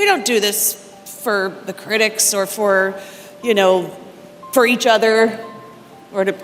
we don't do this for the critics or for, you know, for each other or to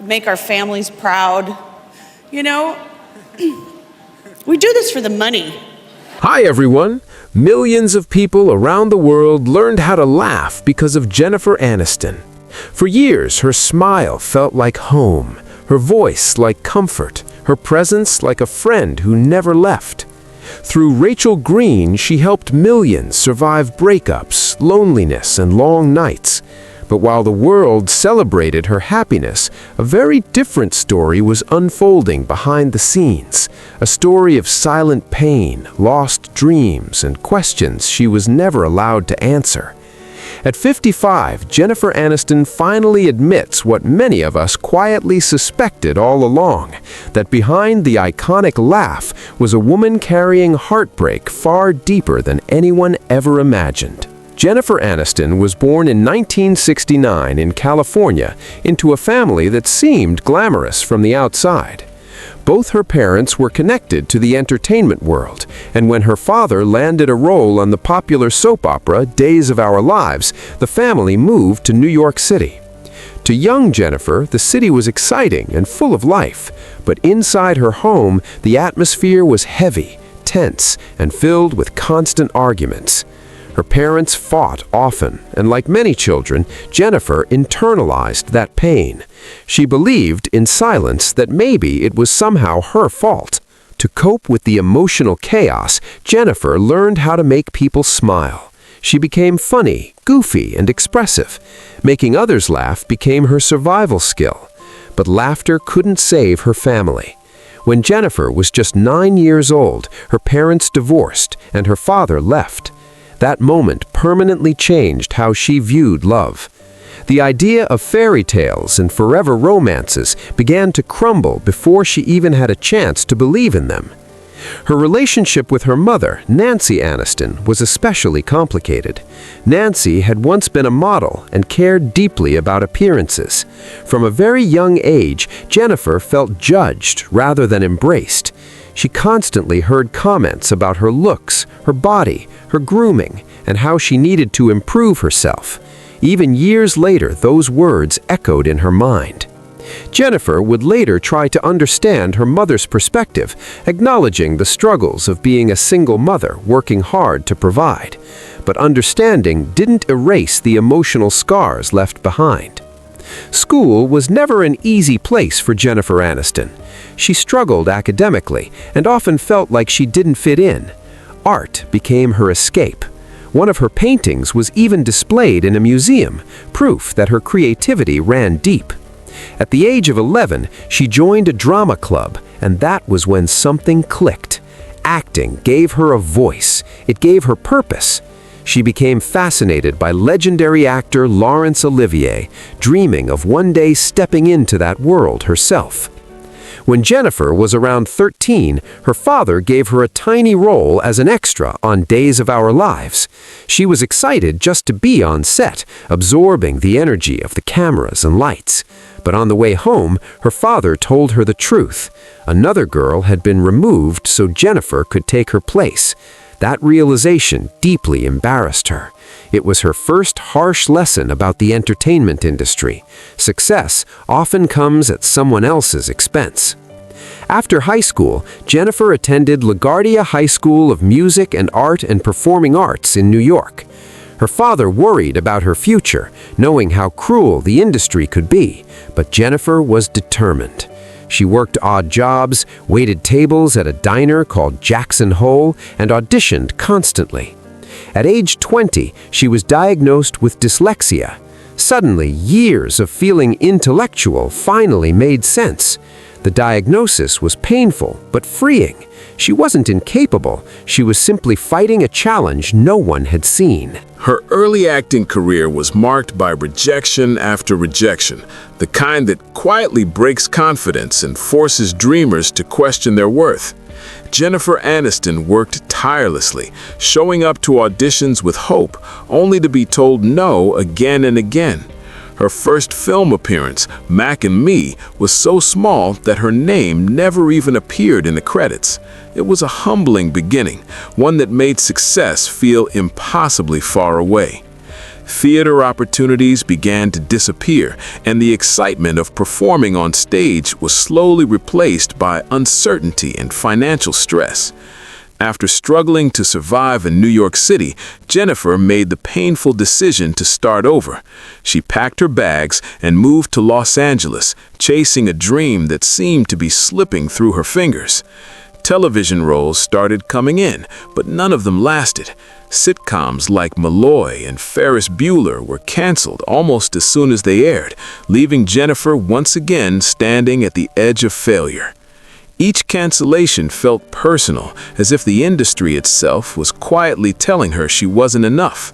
make our families proud. You know, we do this for the money. Hi everyone! Millions of people around the world learned how to laugh because of Jennifer Aniston. For years, her smile felt like home, her voice like comfort, her presence like a friend who never left. Through Rachel Green, she helped millions survive breakups, loneliness, and long nights. But while the world celebrated her happiness, a very different story was unfolding behind the scenes. A story of silent pain, lost dreams, and questions she was never allowed to answer. At 55, Jennifer Aniston finally admits what many of us quietly suspected all along, that behind the iconic laugh was a woman carrying heartbreak far deeper than anyone ever imagined. Jennifer Aniston was born in 1969 in California into a family that seemed glamorous from the outside. Both her parents were connected to the entertainment world, and when her father landed a role on the popular soap opera Days of Our Lives, the family moved to New York City. To young Jennifer, the city was exciting and full of life, but inside her home, the atmosphere was heavy, tense, and filled with constant arguments. Her parents fought often, and like many children, Jennifer internalized that pain. She believed in silence that maybe it was somehow her fault. To cope with the emotional chaos, Jennifer learned how to make people smile. She became funny, goofy, and expressive. Making others laugh became her survival skill. But laughter couldn't save her family. When Jennifer was just 9 years old, her parents divorced, and her father left. That moment permanently changed how she viewed love. The idea of fairy tales and forever romances began to crumble before she even had a chance to believe in them. Her relationship with her mother, Nancy Aniston, was especially complicated. Nancy had once been a model and cared deeply about appearances. From a very young age, Jennifer felt judged rather than embraced. She constantly heard comments about her looks, her body, her grooming, and how she needed to improve herself. Even years later, those words echoed in her mind. Jennifer would later try to understand her mother's perspective, acknowledging the struggles of being a single mother working hard to provide. But understanding didn't erase the emotional scars left behind. School was never an easy place for Jennifer Aniston. She struggled academically and often felt like she didn't fit in. Art became her escape. One of her paintings was even displayed in a museum, proof that her creativity ran deep. At the age of 11, she joined a drama club, and that was when something clicked. Acting gave her a voice. It gave her purpose. She became fascinated by legendary actor Laurence Olivier, dreaming of one day stepping into that world herself. When Jennifer was around 13, her father gave her a tiny role as an extra on Days of Our Lives. She was excited just to be on set, absorbing the energy of the cameras and lights. But on the way home, her father told her the truth. Another girl had been removed so Jennifer could take her place. That realization deeply embarrassed her. It was her first harsh lesson about the entertainment industry. Success often comes at someone else's expense. After high school, Jennifer attended LaGuardia High School of Music and Art and Performing Arts in New York. Her father worried about her future, knowing how cruel the industry could be, but Jennifer was determined. She worked odd jobs, waited tables at a diner called Jackson Hole, and auditioned constantly. At age 20, she was diagnosed with dyslexia. Suddenly, years of feeling intellectual finally made sense. The diagnosis was painful, but freeing. She wasn't incapable. She was simply fighting a challenge no one had seen. Her early acting career was marked by rejection after rejection, the kind that quietly breaks confidence and forces dreamers to question their worth. Jennifer Aniston worked tirelessly, showing up to auditions with hope, only to be told no again and again. Her first film appearance, Mac and Me, was so small that her name never even appeared in the credits. It was a humbling beginning, one that made success feel impossibly far away. Theater opportunities began to disappear, and the excitement of performing on stage was slowly replaced by uncertainty and financial stress. After struggling to survive in New York City, Jennifer made the painful decision to start over. She packed her bags and moved to Los Angeles, chasing a dream that seemed to be slipping through her fingers. Television roles started coming in, but none of them lasted. Sitcoms like Malloy and Ferris Bueller were canceled almost as soon as they aired, leaving Jennifer once again standing at the edge of failure. Each cancellation felt personal, as if the industry itself was quietly telling her she wasn't enough.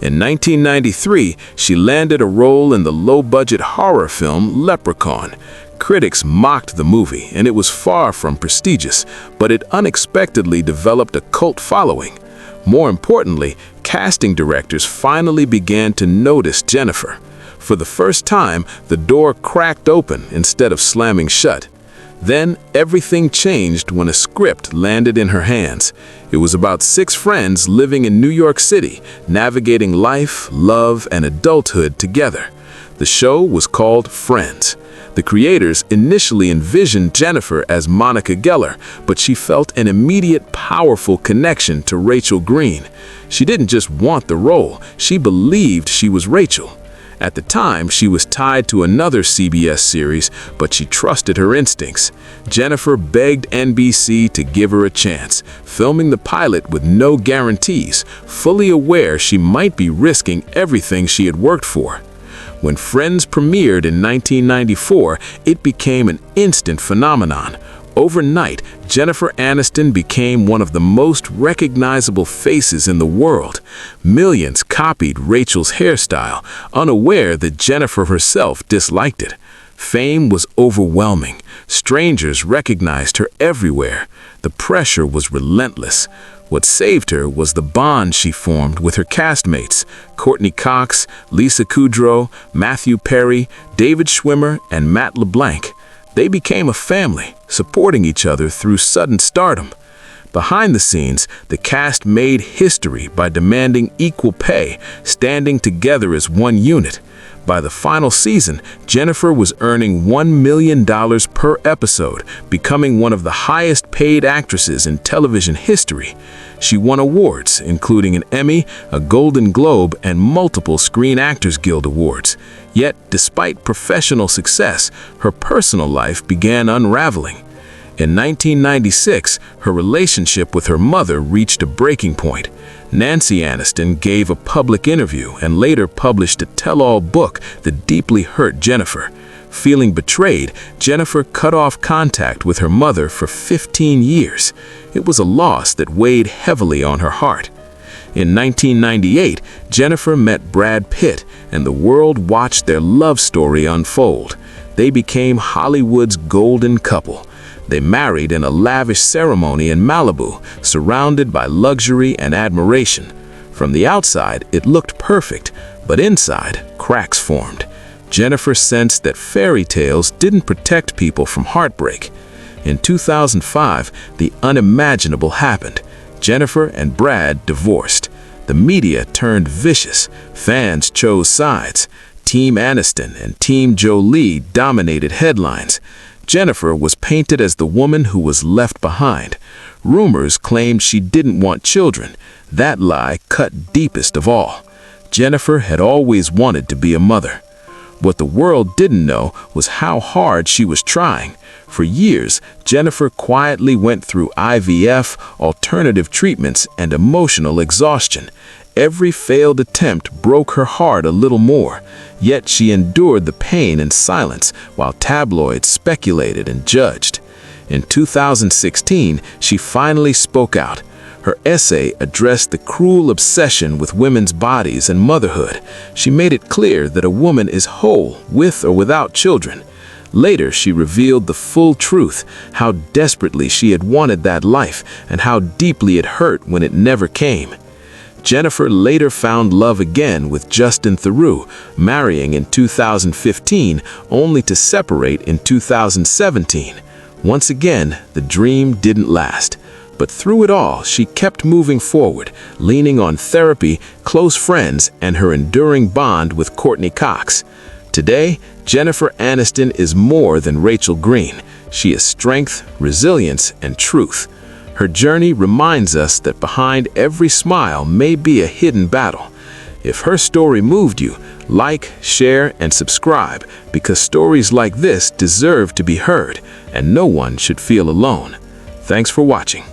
In 1993, she landed a role in the low-budget horror film Leprechaun. Critics mocked the movie, and it was far from prestigious, but it unexpectedly developed a cult following. More importantly, casting directors finally began to notice Jennifer. For the first time, the door cracked open instead of slamming shut. Then, everything changed when a script landed in her hands. It was about 6 friends living in New York City, navigating life, love, and adulthood together. The show was called Friends. The creators initially envisioned Jennifer as Monica Geller, but she felt an immediate, powerful connection to Rachel Green. She didn't just want the role, she believed she was Rachel. At the time, she was tied to another CBS series, but she trusted her instincts. Jennifer begged NBC to give her a chance, filming the pilot with no guarantees, fully aware she might be risking everything she had worked for. When Friends premiered in 1994, it became an instant phenomenon. Overnight, Jennifer Aniston became one of the most recognizable faces in the world. Millions copied Rachel's hairstyle, unaware that Jennifer herself disliked it. Fame was overwhelming. Strangers recognized her everywhere. The pressure was relentless. What saved her was the bond she formed with her castmates, Courtney Cox, Lisa Kudrow, Matthew Perry, David Schwimmer, and Matt LeBlanc. They became a family, supporting each other through sudden stardom. Behind the scenes, the cast made history by demanding equal pay, standing together as one unit. By the final season, Jennifer was earning $1 million per episode, becoming one of the highest-paid actresses in television history. She won awards, including an Emmy, a Golden Globe, and multiple Screen Actors Guild awards. Yet, despite professional success, her personal life began unraveling. In 1996, her relationship with her mother reached a breaking point. Nancy Aniston gave a public interview and later published a tell-all book that deeply hurt Jennifer. Feeling betrayed, Jennifer cut off contact with her mother for 15 years. It was a loss that weighed heavily on her heart. In 1998, Jennifer met Brad Pitt, and the world watched their love story unfold. They became Hollywood's golden couple. They married in a lavish ceremony in Malibu, surrounded by luxury and admiration. From the outside, it looked perfect, but inside, cracks formed. Jennifer sensed that fairy tales didn't protect people from heartbreak. In 2005, the unimaginable happened. Jennifer and Brad divorced. The media turned vicious. Fans chose sides. Team Aniston and Team Jolie dominated headlines. Jennifer was painted as the woman who was left behind. Rumors claimed she didn't want children. That lie cut deepest of all. Jennifer had always wanted to be a mother. What the world didn't know was how hard she was trying. For years, Jennifer quietly went through IVF, alternative treatments, and emotional exhaustion. Every failed attempt broke her heart a little more, yet she endured the pain in silence while tabloids speculated and judged. In 2016, she finally spoke out. Her essay addressed the cruel obsession with women's bodies and motherhood. She made it clear that a woman is whole, with or without children. Later, she revealed the full truth, how desperately she had wanted that life and how deeply it hurt when it never came. Jennifer later found love again with Justin Theroux, marrying in 2015, only to separate in 2017. Once again, the dream didn't last. But through it all, she kept moving forward, leaning on therapy, close friends, and her enduring bond with Courtney Cox. Today, Jennifer Aniston is more than Rachel Green. She is strength, resilience, and truth. Her journey reminds us that behind every smile may be a hidden battle. If her story moved you, like, share, and subscribe, because stories like this deserve to be heard, and no one should feel alone. Thanks for watching.